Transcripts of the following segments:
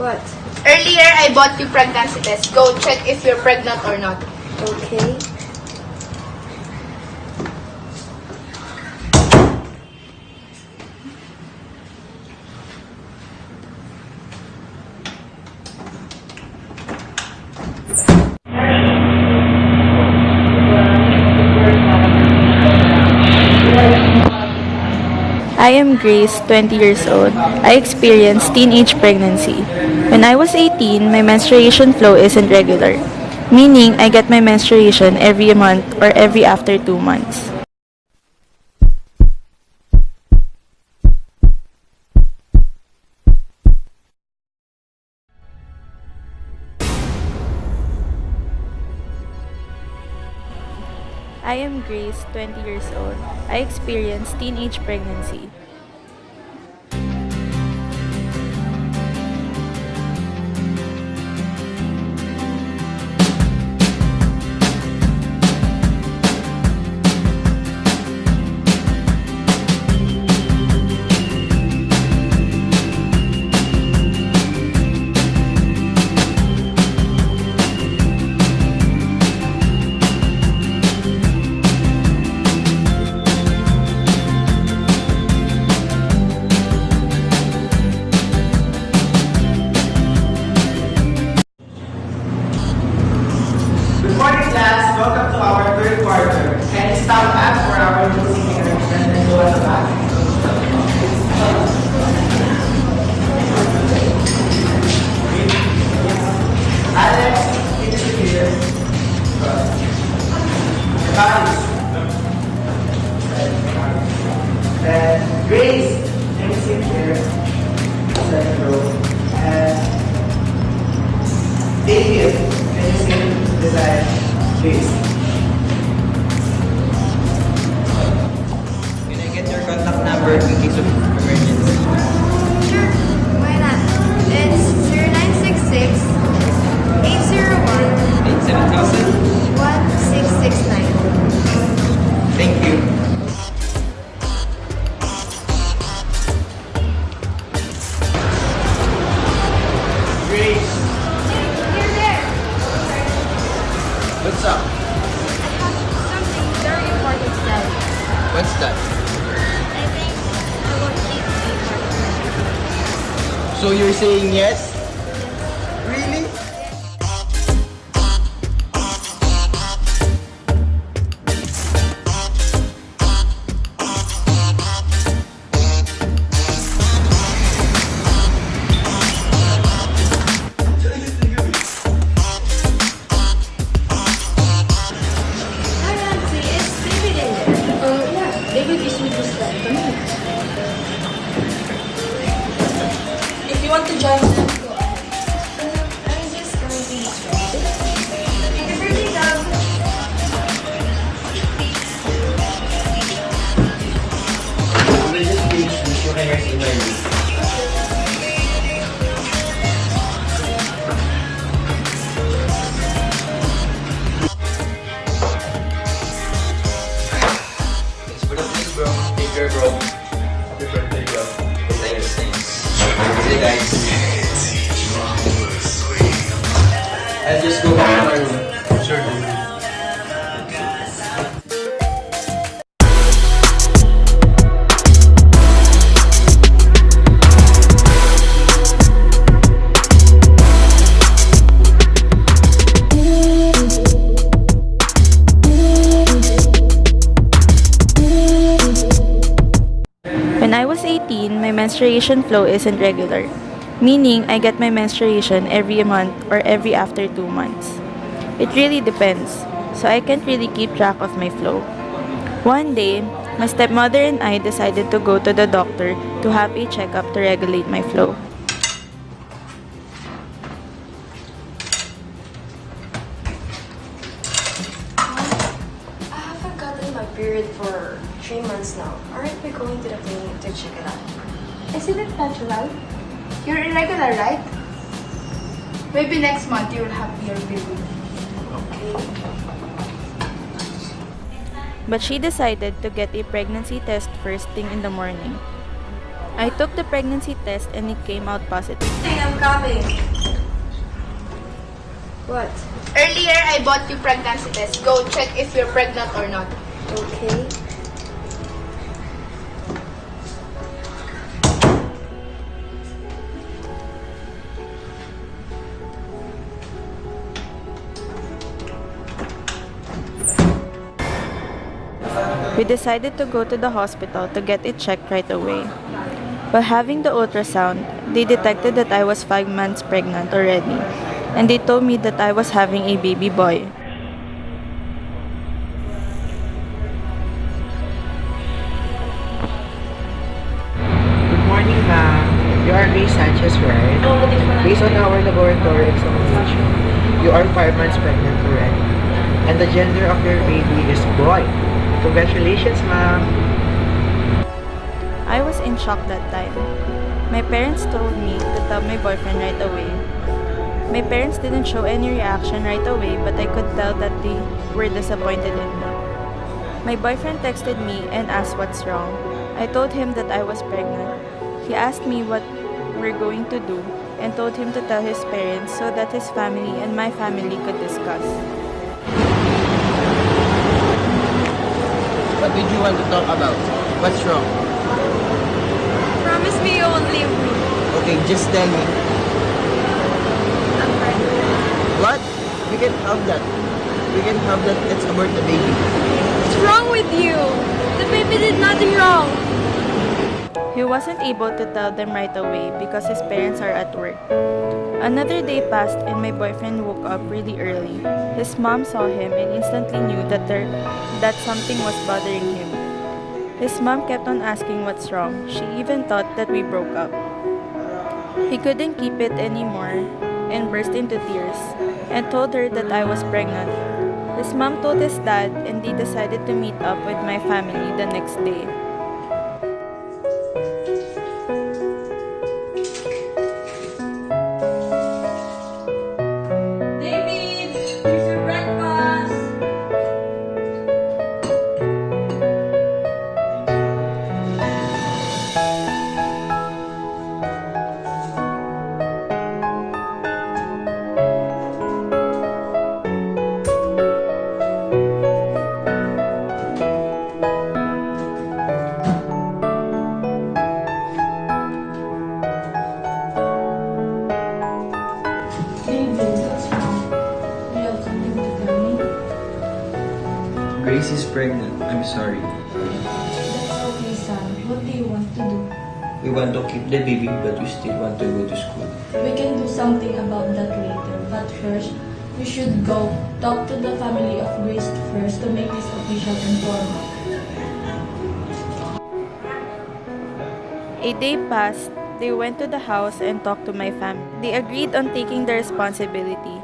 What? Earlier, I bought you pregnancy test. Go check if you're pregnant or not. Okay. I am Grace, 20 years old. I experienced teenage pregnancy. When I was 18, my menstruation flow isn't regular, meaning I get my menstruation every month or every after 2 months. I am Grace, 20 years old. I experienced teenage pregnancy. Good morning, class. Welcome to our third quarter. Can you stand up for our closing intervention and go at the back? Alex, can you sit here? Guys. Then Grace, can you sit here? Second row. And David, can you sit beside Grace? Can I get your contact number in case of emergency? Sure. Why not? It's 0966 801 87,000? 1669. Thank you. Grace, You're there. What's up? Something very important to tell you. What's that? I think I won't keep the important. So you're saying yes? Really? Hi, Nancy. It's David in there. Yeah. David is with his friend. Come here. If you want to join them, go ahead. I'm just going to be Happy birthday, Dog. We'll just finish this. You can rest in my room. Thanks for the place, bro. Take care, bro. Happy birthday, bro. Thanks. See you guys. I'll just go back to my room. Sure, dude. When I was 18, my menstruation flow isn't regular, meaning I get my menstruation every month or every after 2 months. It really depends, so I can't really keep track of my flow. One day, my stepmother and I decided to go to the doctor to have a checkup to regulate my flow. I haven't gotten my period for 3 months now. Aren't we going to the clinic to check it out? Isn't it natural? You're irregular, right? Maybe next month you'll have your period. Okay. But she decided to get a pregnancy test first thing in the morning. I took the pregnancy test and it came out positive. Hey, I'm coming. What? Earlier, I bought you pregnancy test. Go check if you're pregnant or not. Okay. We decided to go to the hospital to get it checked right away. While having the ultrasound, they detected that I was 5 months pregnant already, and they told me that I was having a baby boy. Good morning, ma'am. You are Grace Sanchez, right? Based on our laboratory examination, you are 5 months pregnant already. And the gender of your baby is boy. Congratulations, ma'am. I was in shock that time. My parents told me to tell my boyfriend right away. My parents didn't show any reaction right away, but I could tell that they were disappointed in me. My boyfriend texted me and asked what's wrong. I told him that I was pregnant. He asked me what we're going to do and told him to tell his parents so that his family and my family could discuss. What did you want to talk about? What's wrong? Promise me you won't leave me. Okay, just tell me. I'm pregnant. What? We can have that. We can have that. Let's abort the baby. What's wrong with you? The baby did nothing wrong. He wasn't able to tell them right away because his parents are at work. Another day passed and my boyfriend woke up really early. His mom saw him and instantly knew that something was bothering him. His mom kept on asking what's wrong. She even thought that we broke up. He couldn't keep it anymore and burst into tears and told her that I was pregnant. His mom told his dad and they decided to meet up with my family the next day. David, here's your breakfast. Grace is pregnant. I'm sorry. That's okay, Sam. What do you want to do? We want to keep the baby, but we still want to go to school. We can do something about that later. But first, we should go talk to the family of Grace first to make this official and formal. A day passed. They went to the house and talked to my family. They agreed on taking the responsibility.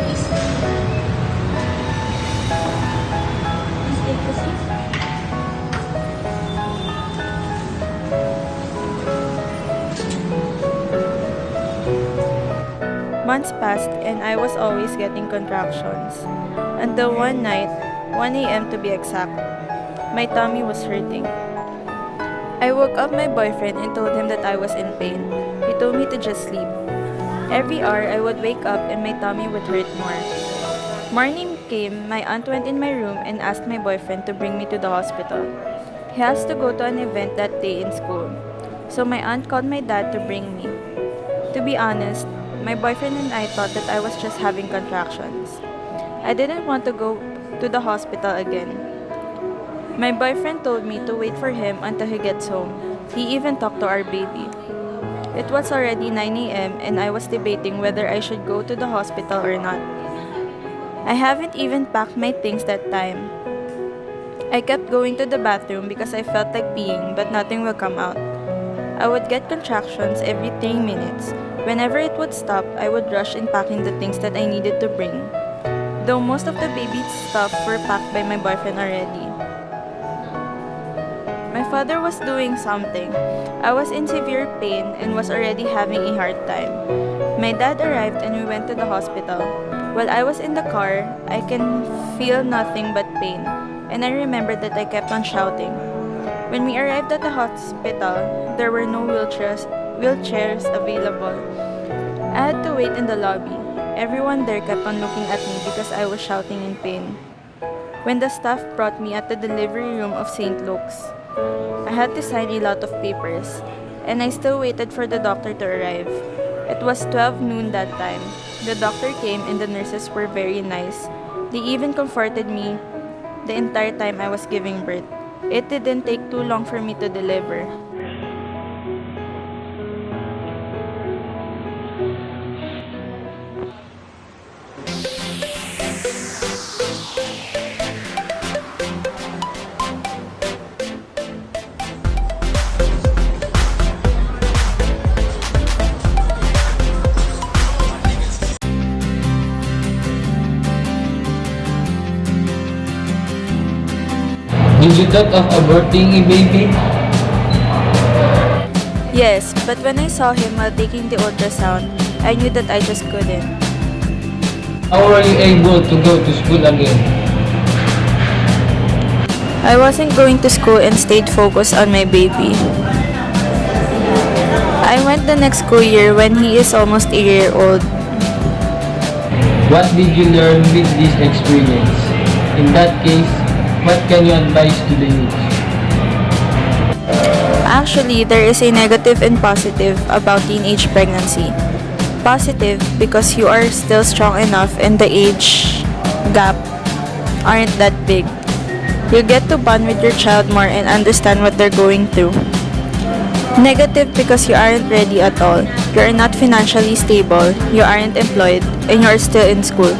Please take a seat. Months passed and I was always getting contractions. Until one night, 1 a.m. to be exact, my tummy was hurting. I woke up my boyfriend and told him that I was in pain. He told me to just sleep. Every hour, I would wake up and my tummy would hurt more. Morning came, my aunt went in my room and asked my boyfriend to bring me to the hospital. He has to go to an event that day in school. So my aunt called my dad to bring me. To be honest, my boyfriend and I thought that I was just having contractions. I didn't want to go to the hospital again. My boyfriend told me to wait for him until he gets home. He even talked to our baby. It was already 9 a.m. and I was debating whether I should go to the hospital or not. I haven't even packed my things that time. I kept going to the bathroom because I felt like peeing but nothing will come out. I would get contractions every 3 minutes. Whenever it would stop, I would rush in packing the things that I needed to bring. though most of the baby stuff were packed by my boyfriend already. My father was doing something. I was in severe pain and was already having a hard time. My dad arrived and we went to the hospital. While I was in the car, I can feel nothing but pain, and I remembered that I kept on shouting. When we arrived at the hospital, there were no wheelchairs available. I had to wait in the lobby. Everyone there kept on looking at me because I was shouting in pain. When the staff brought me at the delivery room of St. Luke's, I had to sign a lot of papers, and I still waited for the doctor to arrive. It was 12 noon that time. The doctor came and the nurses were very nice. They even comforted me the entire time I was giving birth. It didn't take too long for me to deliver. Did you thought of aborting a baby? Yes, but when I saw him while taking the ultrasound, I knew that I just couldn't. How are you able to go to school again? I wasn't going to school and stayed focused on my baby. I went the next school year when he is almost a year old. What did you learn with this experience? In that case, what can you advise to the youth? Actually, there is a negative and positive about teenage pregnancy. Positive because you are still strong enough and the age gap aren't that big. You get to bond with your child more and understand what they're going through. Negative because you aren't ready at all. You are not financially stable, you aren't employed, and you are still in school.